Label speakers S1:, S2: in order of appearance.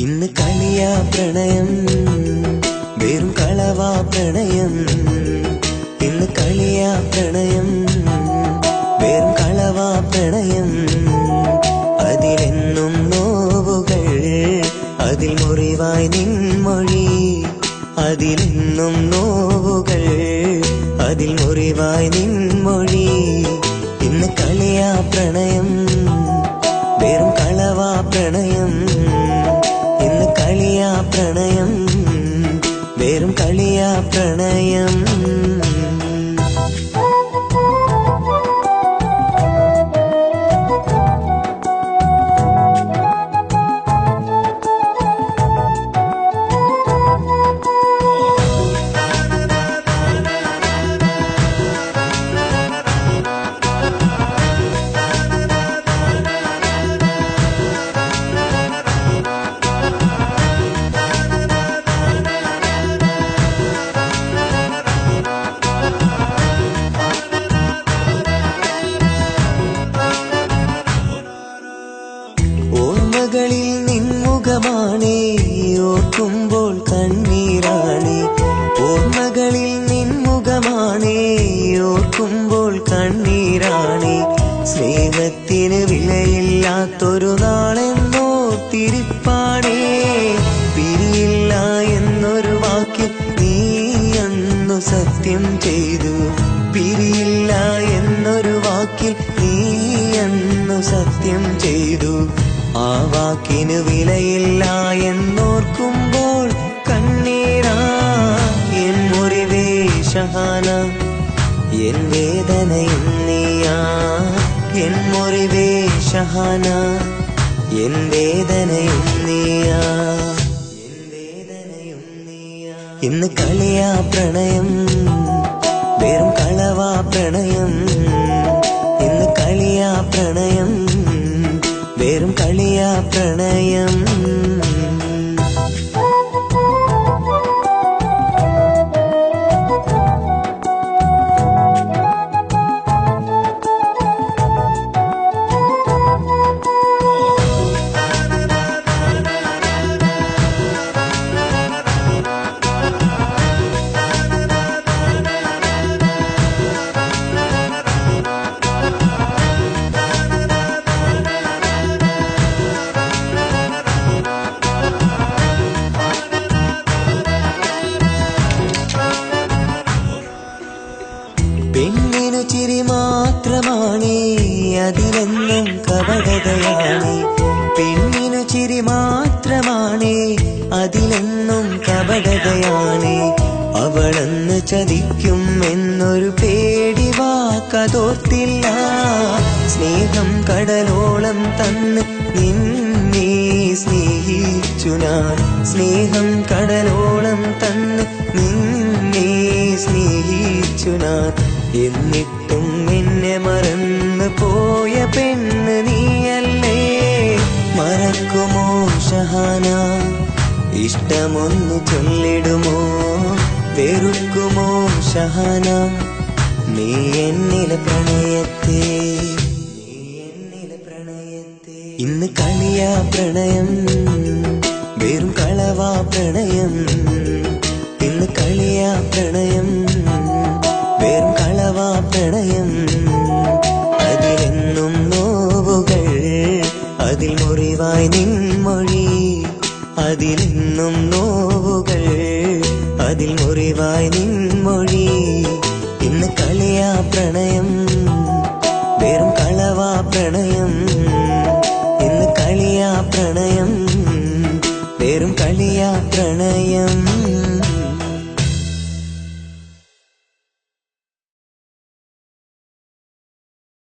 S1: ഇന്ന് കളിയാ പ്രണയം വെറും കളവാ പ്രണയം ഇന്ന് കളിയാ പ്രണയം വെറും കളവാ പ്രണയം അതിലെന്നും നോവുകൾ അതിൽ മുറിവായി നിൻമൊഴി അതിലെന്നും നോവുകൾ അതിൽ മുറിവായി നിൻമൊഴി ഇന്ന് കളിയാ പ്രണയം വെറും കളവാ പ്രണയം ഇന്ന് കളിയാ പ്രണയം വെറും കളിയാ പ്രണയം ഓർമ്മകളിൽ നിൻമുഖമാണേ ഓർക്കുമ്പോൾ കണ്ണീരാണേ ഓർമ്മകളിൽ നിൻമുഖമാണേ ഓർക്കുമ്പോൾ കണ്ണീരാണേ സ്നേഹത്തിന് വിലയില്ലാത്തൊരു നാളെന്നോർത്തിരിപ്പാണേ പിരിയില്ല എന്നൊരു വാക്കിൽ നീ അന്നു സത്യം ചെയ്തു പിരിയില്ല എന്നൊരു വാക്കിൽ നീ അന്നു സത്യം ചെയ്തു ആ വാക്കിന് വിലയില്ല എന്നോർക്കുമ്പോൾ കണ്ണീരാ എൻ മുറിവേ ഷഹാന എൻ വേദനയും നീയാ എൻ മുറിവേ ഷഹാന എൻ വേദനയും നീയാ എൻ വേദനയും നീയാ ഇന്ന് കളിയാ പ്രണയം വെറും കളവാ പ്രണയം ഇന്ന് കളിയാ പ്രണയം വെറും കളിയാ പ്രണയം പെണ്ണിനു ചിരി മാത്രമാണേ അതിലെന്നും കപടതയാണേ പെണ്ണിനു ചിരി മാത്രമാണേ അതിലെന്നും കപടതയാണേ അവളെന്ന് ചതിക്കും എന്നൊരു പേടി വാക്കതോർത്തില്ല സ്നേഹം കടലോളം തന്ന് നിന്നെ സ്നേഹിച്ചു ഞാൻ സ്നേഹം കടലോളം തന്ന് നിന്നെ സ്നേഹിച്ചു ഞാൻ എന്നിട്ടും എന്നെ മറന്നു പോയ പെണ്ണ് നീയല്ലേ മറക്കുമോ ഷഹാന ഇഷ്ടമൊന്നു ചൊല്ലിടുമോ വെറുക്കുമോ ഷഹാന നീ എന്നിലെ പ്രണയത്തെ ഇന്ന് കളിയാ പ്രണയം വെറും കളവാ പ്രണയം ഇന്ന് കളിയാ പ്രണയം വെറും കളവാ പ്രണയം അതിലെന്നും നോവുകൾ അതിൽ മുറിവായി നിൻമൊഴി അതിലെന്നും നോവുകൾ അതിൽ മുറിവായി നിൻമൊഴി ഇന്ന് കളിയാ പ്രണയം വെറും കളവാ പ്രണയം